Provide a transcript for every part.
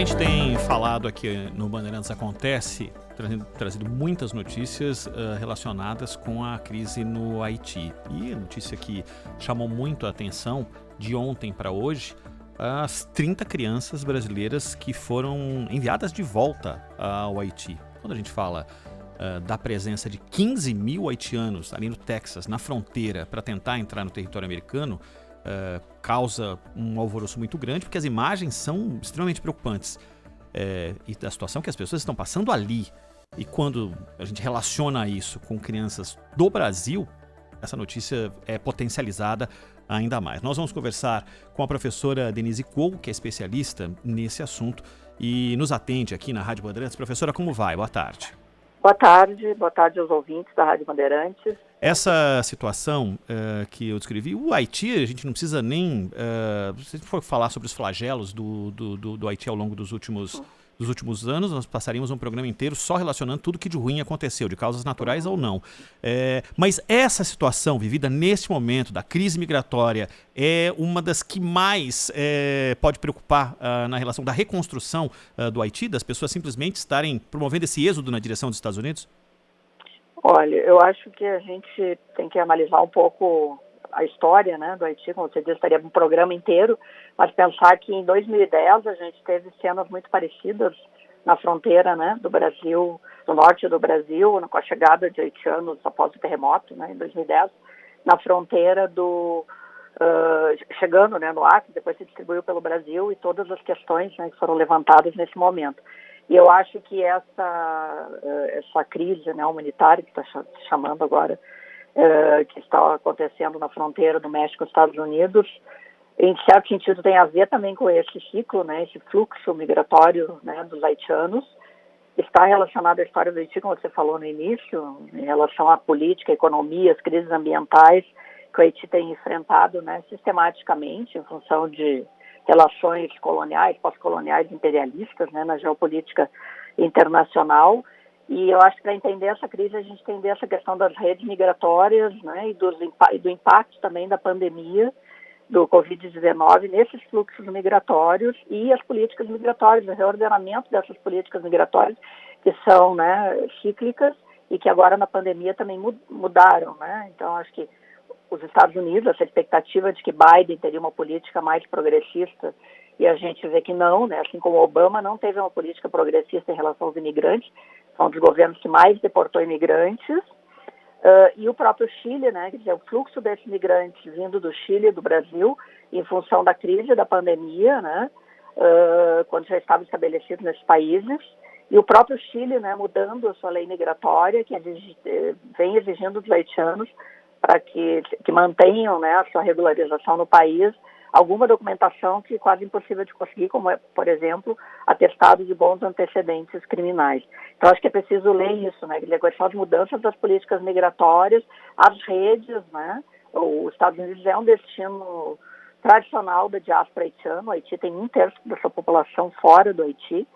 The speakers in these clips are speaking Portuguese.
gente tem falado aqui no Bandeirantes Acontece, trazido muitas notícias relacionadas com a crise no Haiti. E a notícia que chamou muito a atenção de ontem para hoje, as 30 crianças brasileiras que foram enviadas de volta ao Haiti. Quando a gente fala da presença de 15 mil haitianos ali no Texas, na fronteira, para tentar entrar no território americano, causa um alvoroço muito grande, porque as imagens são extremamente preocupantes. E da situação que as pessoas estão passando ali. E quando a gente relaciona isso com crianças do Brasil, essa notícia é potencializada ainda mais. Nós vamos conversar com a professora Denise Kuo, que é especialista nesse assunto e nos atende aqui na Rádio Bandeirantes. Professora, como vai? Boa tarde. Boa tarde aos ouvintes da Rádio Bandeirantes. Essa situação que eu descrevi, o Haiti, a gente não precisa nem... se for falar sobre os flagelos do Haiti ao longo dos últimos anos, nós passaríamos um programa inteiro só relacionando tudo que de ruim aconteceu, de causas naturais ou não. Mas essa situação vivida neste momento da crise migratória é uma das que mais pode preocupar na relação da reconstrução do Haiti, das pessoas simplesmente estarem promovendo esse êxodo na direção dos Estados Unidos? Olha, eu acho que a gente tem que analisar um pouco a história, né, do Haiti, como você disse, estaria um programa inteiro, mas pensar que em 2010 a gente teve cenas muito parecidas na fronteira, né, do Brasil, do norte do Brasil, com a chegada de haitianos após o terremoto, né, em 2010, na fronteira chegando, né, no Acre, depois se distribuiu pelo Brasil e todas as questões, né, que foram levantadas nesse momento. E eu acho que essa crise, né, humanitária que está chamando agora, que está acontecendo na fronteira do México com os Estados Unidos, em certo sentido tem a ver também com esse ciclo, né, esse fluxo migratório, né, dos haitianos. Está relacionado à história do Haiti, como você falou no início, em relação à política, à economia, às crises ambientais que o Haiti tem enfrentado, né, sistematicamente em função de relações coloniais, pós-coloniais, imperialistas, né, na geopolítica internacional. E eu acho que para entender essa crise, a gente tem que entender essa questão das redes migratórias, né, e do impacto também da pandemia, do Covid-19, nesses fluxos migratórios e as políticas migratórias, o reordenamento dessas políticas migratórias, que são, né, cíclicas e que agora na pandemia também mudaram, né? Então, acho que os Estados Unidos, essa expectativa de que Biden teria uma política mais progressista, e a gente vê que não, né? Assim como Obama não teve uma política progressista em relação aos imigrantes, são um dos governos que mais deportou imigrantes, e o próprio Chile, né? Quer dizer, o fluxo desses imigrantes vindo do Chile e do Brasil, em função da crise da pandemia, né? Quando já estavam estabelecidos nesses países, e o próprio Chile, né, mudando a sua lei migratória, que vem exigindo dos haitianos para que mantenham, né, a sua regularização no país, alguma documentação que é quase impossível de conseguir, como é, por exemplo, atestado de bons antecedentes criminais. Então, acho que é preciso ler isso, né, com essas mudanças das políticas migratórias, as redes, né, os Estados Unidos é um destino tradicional da diáspora haitiana, o Haiti tem 1/3 da sua população fora do Haiti,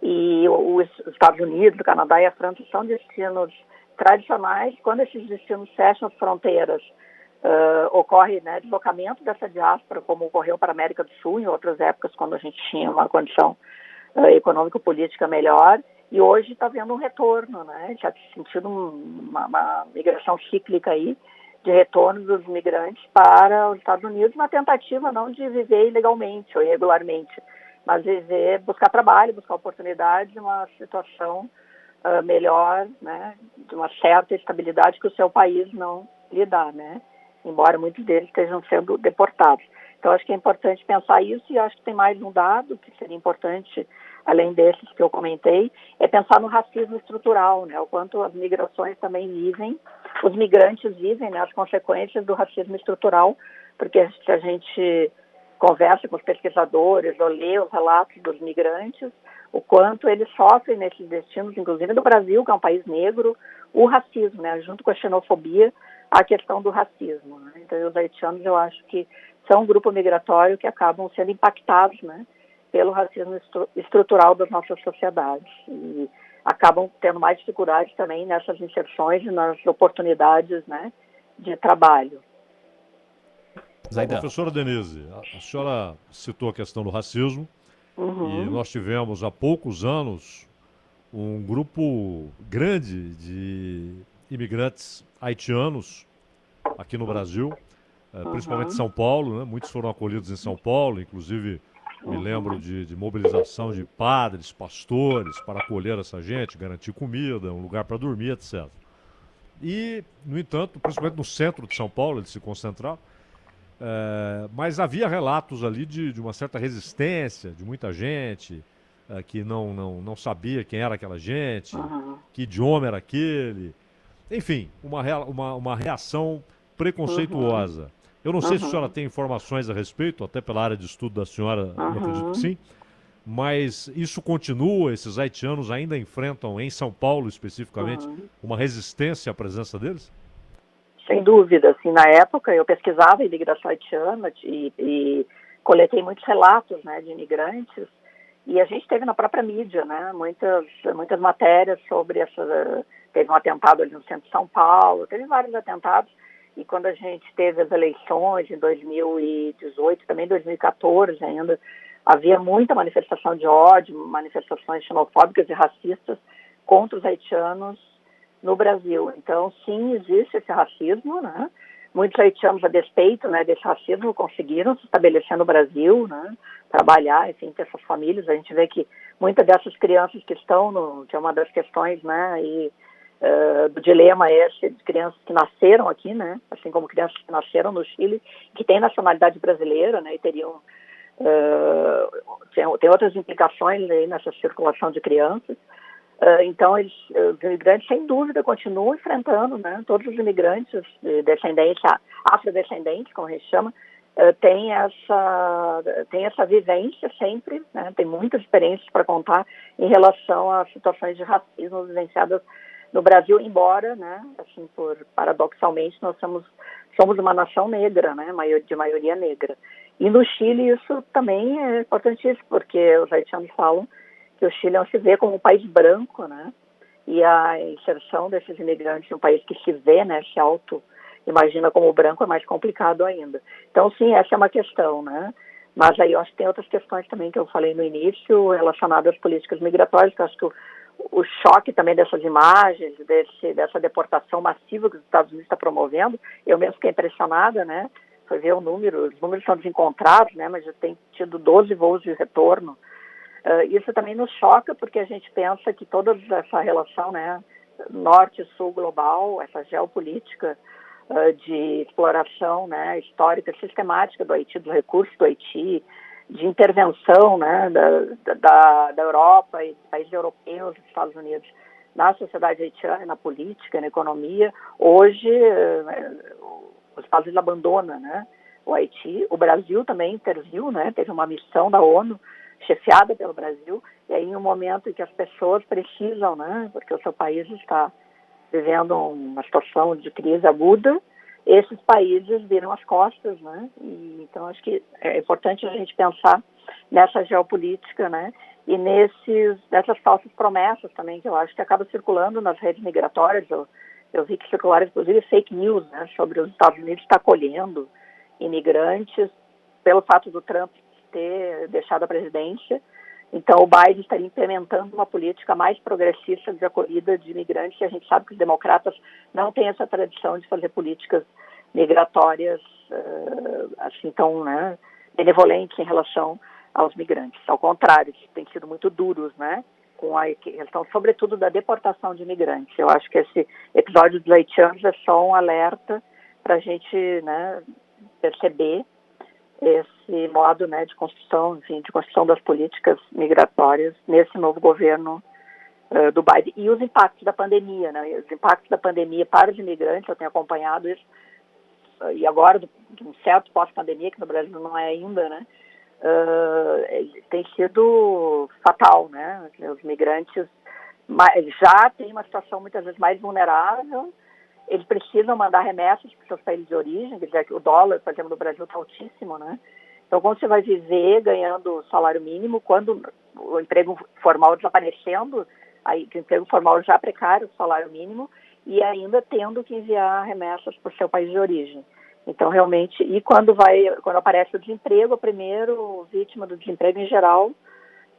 e os Estados Unidos, o Canadá e a França são destinos tradicionais. Quando esses destinos fecham as fronteiras, ocorre, né, deslocamento dessa diáspora, como ocorreu para a América do Sul em outras épocas, quando a gente tinha uma condição econômico-política melhor, e hoje está havendo um retorno, né, já sentindo uma migração cíclica aí, de retorno dos migrantes para os Estados Unidos, uma tentativa não de viver ilegalmente ou irregularmente, mas buscar trabalho, buscar oportunidade, uma situação melhor, né, de uma certa estabilidade que o seu país não lhe dá, né, embora muitos deles estejam sendo deportados. Então, acho que é importante pensar isso, e acho que tem mais um dado que seria importante, além desses que eu comentei, é pensar no racismo estrutural, né, o quanto as migrações também vivem, os migrantes vivem, né, as consequências do racismo estrutural, porque se a gente conversa com os pesquisadores ou lê os relatos dos migrantes, o quanto eles sofrem nesses destinos, inclusive do Brasil, que é um país negro, o racismo, né, junto com a xenofobia, a questão do racismo, né? Então, os haitianos, eu acho que são um grupo migratório que acabam sendo impactados, né, pelo racismo estrutural das nossas sociedades e acabam tendo mais dificuldades também nessas inserções e nas oportunidades, né, de trabalho. Professora Denise, a senhora citou a questão do racismo E nós tivemos há poucos anos um grupo grande de imigrantes haitianos aqui no Brasil, principalmente em São Paulo, né? Muitos foram acolhidos em São Paulo, inclusive me lembro de mobilização de padres, pastores para acolher essa gente, garantir comida, um lugar para dormir, etc. E, no entanto, principalmente no centro de São Paulo, eles se concentraram, mas havia relatos ali de uma certa resistência de muita gente, que não sabia quem era aquela gente, que idioma era aquele. Enfim, uma reação preconceituosa. Eu não sei se a senhora tem informações a respeito, até pela área de estudo da senhora, eu acredito que sim, mas isso continua, esses haitianos ainda enfrentam, em São Paulo especificamente, uma resistência à presença deles? Sem dúvida, assim, na época eu pesquisava imigração haitiana e coletei muitos relatos, né, de imigrantes, e a gente teve na própria mídia, né, muitas matérias sobre teve um atentado ali no centro de São Paulo, teve vários atentados, e quando a gente teve as eleições em 2018, também em 2014 ainda, havia muita manifestação de ódio, manifestações xenofóbicas e racistas contra os haitianos no Brasil. Então, sim, existe esse racismo, né? Muitos haitianos, a despeito, né, desse racismo, conseguiram se estabelecer no Brasil, né? Trabalhar, enfim, ter essas famílias. A gente vê que muitas dessas crianças que estão que é uma das questões, né, do dilema esse, de crianças que nasceram aqui, né, assim como crianças que nasceram no Chile, que têm nacionalidade brasileira, né, e teriam tem outras implicações aí nessa circulação de crianças. Então, os imigrantes, sem dúvida, continuam enfrentando, né, todos os imigrantes de descendência, afrodescendentes, como a gente chama, tem essa vivência sempre, né, tem muitas experiências para contar em relação a situações de racismo vivenciadas no Brasil, embora, né, assim, paradoxalmente, nós somos uma nação negra, né, de maioria negra. E no Chile isso também é importantíssimo, porque os haitianos falam que o Chile se vê como um país branco, né, e a inserção desses imigrantes em um país que se vê, né, se imagina como branco é mais complicado ainda. Então, sim, essa é uma questão, né, mas aí eu acho que tem outras questões também que eu falei no início, relacionadas às políticas migratórias, que eu acho que o choque também dessas imagens, dessa deportação massiva que os Estados Unidos está promovendo, eu mesmo fiquei impressionada, né, foi ver os números são desencontrados, né, mas já tem tido 12 voos de retorno. Isso também nos choca, porque a gente pensa que toda essa relação, né, norte-sul global, essa geopolítica de exploração, né, histórica, sistemática do Haiti, dos recursos do Haiti, de intervenção, né, da Europa e dos países europeus, dos Estados Unidos, na sociedade haitiana, na política, na economia. Hoje, os Estados Unidos abandonam, né, o Haiti. O Brasil também interviu, né, teve uma missão da ONU chefiada pelo Brasil, e aí em um momento em que as pessoas precisam, né, porque o seu país está vivendo uma situação de crise aguda, esses países viram as costas, né, e então acho que é importante a gente pensar nessa geopolítica, né, e nessas falsas promessas também, que eu acho que acaba circulando nas redes migratórias. Eu vi que circularam, inclusive, fake news, né, sobre os Estados Unidos estar acolhendo imigrantes pelo fato do Trump ter deixado a presidência. Então, o Biden estaria implementando uma política mais progressista de acolhida de imigrantes, e a gente sabe que os democratas não têm essa tradição de fazer políticas migratórias assim tão, né, benevolentes em relação aos migrantes. Ao contrário, têm sido muito duros, né, com a questão, sobretudo, da deportação de imigrantes. Eu acho que esse episódio dos haitianos é só um alerta para a gente, né, perceber esse modo, né, de construção, enfim, de construção das políticas migratórias nesse novo governo do Biden. E os impactos da pandemia, né, os impactos da pandemia para os imigrantes, eu tenho acompanhado isso, e agora, de um certo pós-pandemia, que no Brasil não é ainda, né, tem sido fatal, né, os migrantes já têm uma situação muitas vezes mais vulnerável. Eles precisam mandar remessas para os seus países de origem, quer dizer, que o dólar, por exemplo, no Brasil está altíssimo, né? Então, como você vai viver ganhando salário mínimo, quando o emprego formal desaparecendo, aí o emprego formal já precário, o salário mínimo, e ainda tendo que enviar remessas para o seu país de origem. Então, realmente, e quando aparece o desemprego, a primeira vítima do desemprego em geral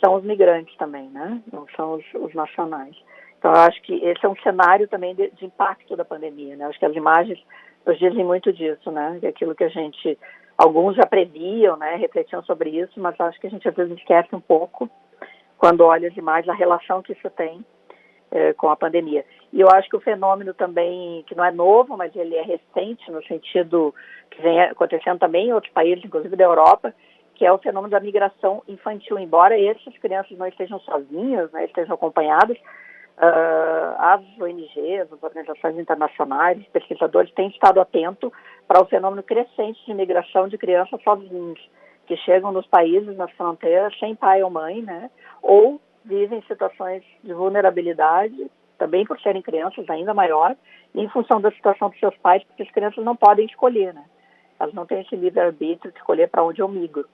são os migrantes também, né? Não são os nacionais. Então, eu acho que esse é um cenário também de impacto da pandemia, né? Acho que as imagens nos dizem muito disso, né? Que aquilo que alguns já previam, né? Refletiam sobre isso, mas acho que a gente às vezes esquece um pouco quando olha as imagens, a relação que isso tem com a pandemia. E eu acho que o fenômeno também, que não é novo, mas ele é recente, no sentido que vem acontecendo também em outros países, inclusive da Europa, que é o fenômeno da migração infantil. Embora essas crianças não estejam sozinhas, né, estejam acompanhadas, as ONGs, as organizações internacionais, os pesquisadores têm estado atentos para o fenômeno crescente de migração de crianças sozinhas, que chegam nos países, nas fronteiras, sem pai ou mãe, né, ou vivem em situações de vulnerabilidade, também por serem crianças ainda maior, em função da situação dos seus pais, porque as crianças não podem escolher, né? Elas não têm esse livre-arbítrio de escolher para onde eu migro.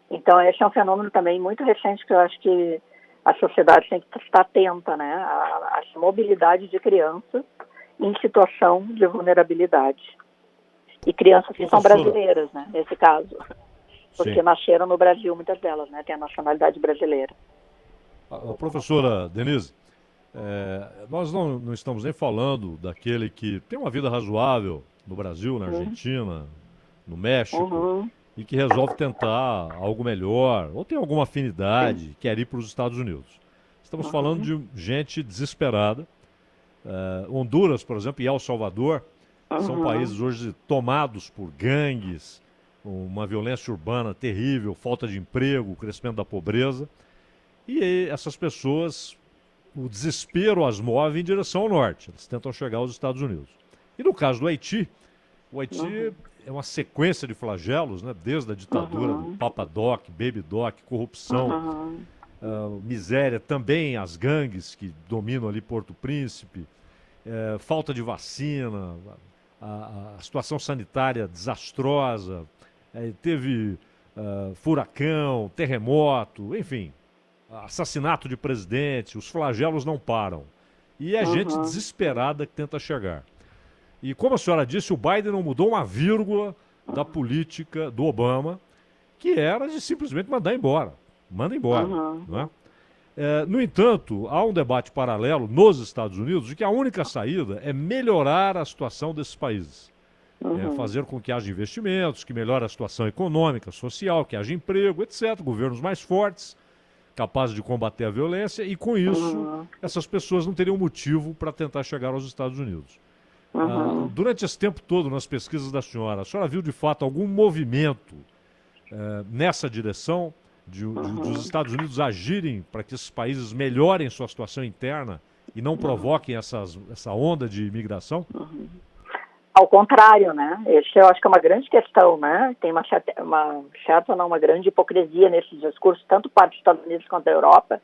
Então, esse é um fenômeno também muito recente que eu acho que a sociedade tem que estar atenta, né? A mobilidade de crianças em situação de vulnerabilidade. E crianças que são brasileiras, né? Nesse caso. Porque Sim. Nasceram no Brasil, muitas delas, né? Tem a nacionalidade brasileira. Professora Denise, nós não estamos nem falando daquele que tem uma vida razoável no Brasil, na Argentina, no México, e que resolve tentar algo melhor, ou tem alguma afinidade, quer ir para os Estados Unidos. Estamos falando de gente desesperada. Honduras, por exemplo, e El Salvador são países hoje tomados por gangues, uma violência urbana terrível, falta de emprego, crescimento da pobreza. E essas pessoas, o desespero as move em direção ao norte. Eles tentam chegar aos Estados Unidos. E no caso do Haiti, o Haiti é uma sequência de flagelos, né? Desde a ditadura do Papa Doc, Baby Doc, corrupção, miséria, também as gangues que dominam ali Porto Príncipe, falta de vacina, a situação sanitária desastrosa, teve furacão, terremoto, enfim, assassinato de presidente, os flagelos não param. E é gente desesperada que tenta chegar. E como a senhora disse, o Biden não mudou uma vírgula da política do Obama, que era de simplesmente mandar embora. Manda embora. Não é? No entanto, há um debate paralelo nos Estados Unidos de que a única saída é melhorar a situação desses países. Fazer com que haja investimentos, que melhore a situação econômica, social, que haja emprego, etc. Governos mais fortes, capazes de combater a violência, e com isso essas pessoas não teriam motivo para tentar chegar aos Estados Unidos. Durante esse tempo todo, nas pesquisas da senhora, a senhora viu de fato algum movimento nessa direção dos Estados Unidos agirem para que esses países melhorem sua situação interna e não provoquem essa onda de imigração? Ao contrário, né? Esse eu acho que é uma grande questão, né? Tem uma grande hipocrisia nesses discursos, tanto para os Estados Unidos quanto da Europa,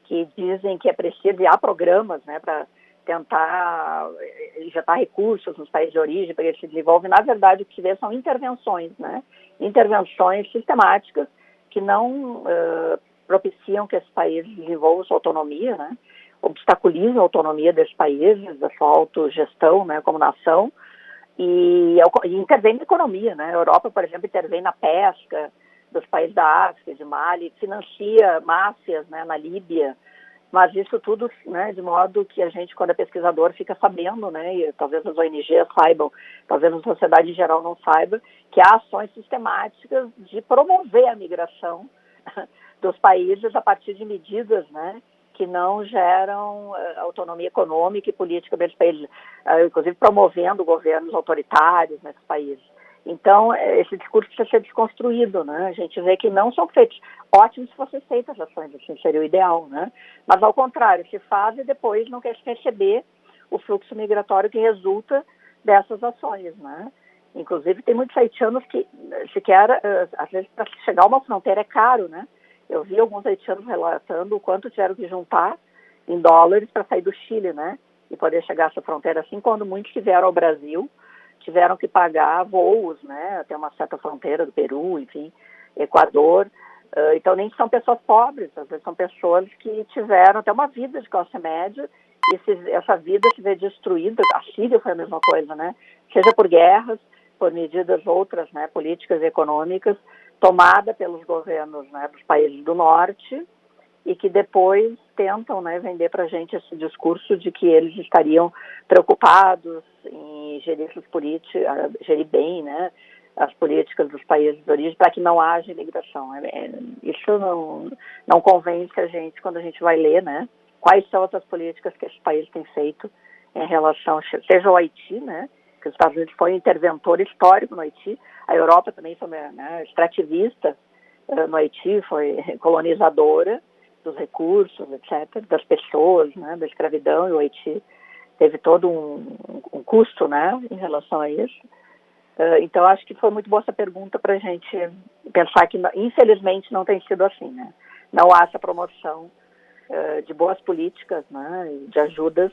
que dizem que é preciso, e há programas, né, para tentar injetar recursos nos países de origem para que eles se desenvolvam. Na verdade, o que se vê são intervenções, né? Intervenções sistemáticas que não propiciam que esses países desenvolvam sua autonomia, né? Obstaculizam a autonomia desses países, da sua autogestão, né, como nação, e intervém na economia, né? A Europa, por exemplo, intervém na pesca dos países da África, de Mali, financia máfias, né, na Líbia, mas isso tudo, né, de modo que a gente, quando é pesquisador, fica sabendo, né, e talvez as ONGs saibam, talvez a sociedade em geral não saiba, que há ações sistemáticas de promover a migração dos países a partir de medidas, né, que não geram autonomia econômica e política desses países, inclusive promovendo governos autoritários nesses países. Então, esse discurso precisa ser desconstruído, né? A gente vê que não são feitos. Ótimo se fossem feitas ações, assim seria o ideal, né? Mas, ao contrário, se faz e depois não quer receber o fluxo migratório que resulta dessas ações, né? Inclusive, tem muitos haitianos que sequer, às vezes, para chegar a uma fronteira é caro, né? Eu vi alguns haitianos relatando o quanto tiveram que juntar em dólares para sair do Chile, né? E poder chegar a essa fronteira, assim, quando muitos que vieram ao Brasil tiveram que pagar voos, né, até uma certa fronteira do Peru, enfim, Equador. Então, nem são pessoas pobres, às vezes são pessoas que tiveram até uma vida de classe média, e essa vida se vê destruída. A Síria foi a mesma coisa, né, seja por guerras, por medidas outras, né, políticas e econômicas, tomada pelos governos, né, dos países do norte, e que depois tentam, né, vender para a gente esse discurso de que eles estariam preocupados em gerir gerir bem, né, as políticas dos países de origem para que não haja imigração. Isso não convence a gente quando a gente vai ler, né, quais são outras políticas que esse país tem feito em relação, seja o Haiti, né, que os Estados Unidos foi um interventor histórico no Haiti, a Europa também foi, né, extrativista no Haiti, foi colonizadora dos recursos, etc., das pessoas, né, da escravidão, e o Haiti teve todo um custo, né, em relação a isso. Então, acho que foi muito boa essa pergunta para a gente pensar que, infelizmente, não tem sido assim, né? Não há essa promoção de boas políticas, né, de ajudas.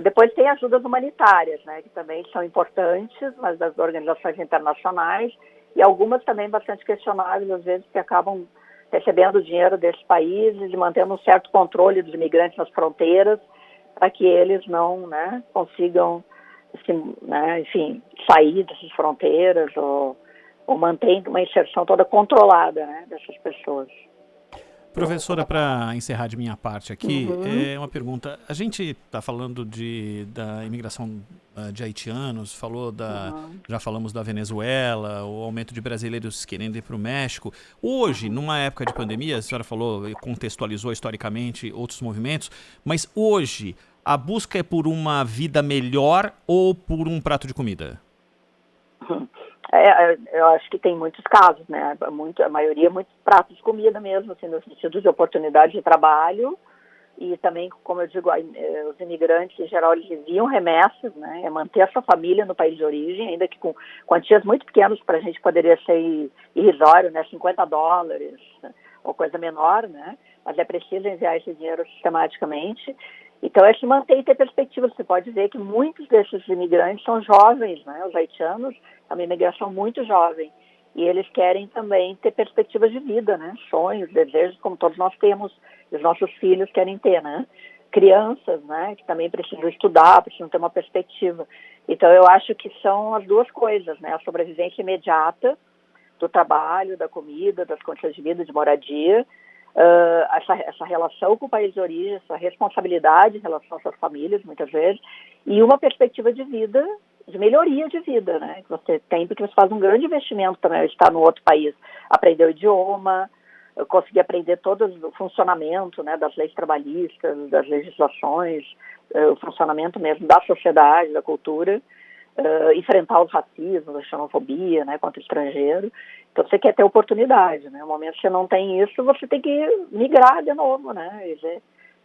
Depois tem ajudas humanitárias, né, que também são importantes, mas das organizações internacionais, e algumas também bastante questionáveis, às vezes, que acabam recebendo dinheiro desses países e mantendo um certo controle dos imigrantes nas fronteiras, para que eles não, né, consigam, assim, né, enfim, sair dessas fronteiras ou manter uma inserção toda controlada, né, dessas pessoas. Professora, para encerrar de minha parte aqui, é uma pergunta. A gente está falando da imigração de haitianos, já falamos da Venezuela, o aumento de brasileiros querendo ir para o México. Hoje, numa época de pandemia, a senhora falou, contextualizou historicamente outros movimentos, mas hoje a busca é por uma vida melhor ou por um prato de comida? Eu acho que tem muitos casos, né? A maioria, muitos pratos de comida mesmo, assim, no sentido de oportunidade de trabalho, e também, como eu digo, os imigrantes, em geral, eles enviam remessas, né? É manter a sua família no país de origem, ainda que com quantias muito pequenas, para a gente poderia ser irrisório, né? $50, ou coisa menor, né? Mas é preciso enviar esse dinheiro sistematicamente. Então, é se manter e ter perspectiva. Você pode ver que muitos desses imigrantes são jovens, né? Os haitianos é uma imigração muito jovem. E eles querem também ter perspectivas de vida, né? Sonhos, desejos, como todos nós temos, e os nossos filhos querem ter, né? Crianças, né? Que também precisam estudar, precisam ter uma perspectiva. Então, eu acho que são as duas coisas, né? A sobrevivência imediata do trabalho, da comida, das condições de vida, de moradia, essa relação com o país de origem, essa responsabilidade em relação às suas famílias, muitas vezes, e uma perspectiva de vida, de melhoria de vida, né? Que você tem, porque você faz um grande investimento também, estar no outro país, aprender o idioma, conseguir aprender todo o funcionamento, né, das leis trabalhistas, das legislações, o funcionamento mesmo da sociedade, da cultura, enfrentar os racismos, a xenofobia, né, contra o estrangeiro. Então, você quer ter oportunidade, né? No momento que você não tem isso, você tem que migrar de novo, né?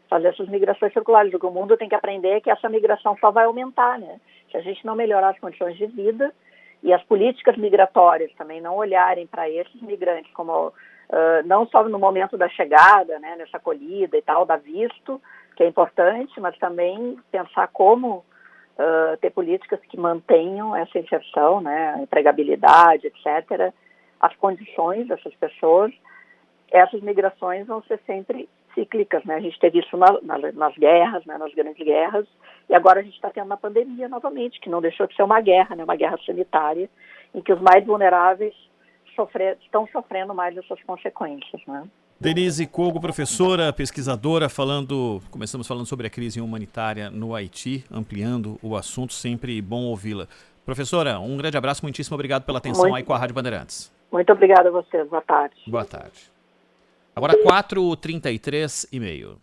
Fazer essas migrações circulares. O que o mundo tem que aprender é que essa migração só vai aumentar, né? Se a gente não melhorar as condições de vida e as políticas migratórias também não olharem para esses migrantes como não só no momento da chegada, né, nessa acolhida e tal, da visto, que é importante, mas também pensar como ter políticas que mantenham essa inserção, né, a empregabilidade, etc., as condições dessas pessoas. Essas migrações vão ser sempre cíclicas, né? A gente teve isso nas guerras, né, nas grandes guerras, e agora a gente está tendo uma pandemia novamente, que não deixou de ser uma guerra, né, uma guerra sanitária, em que os mais vulneráveis estão sofrendo mais dessas consequências, né? Denise Kogo, professora, pesquisadora, começamos falando sobre a crise humanitária no Haiti, ampliando o assunto, sempre bom ouvi-la. Professora, um grande abraço, muitíssimo obrigado pela atenção aí com a Rádio Bandeirantes. Muito obrigada a vocês, boa tarde. Boa tarde. Agora 4h33 e meio.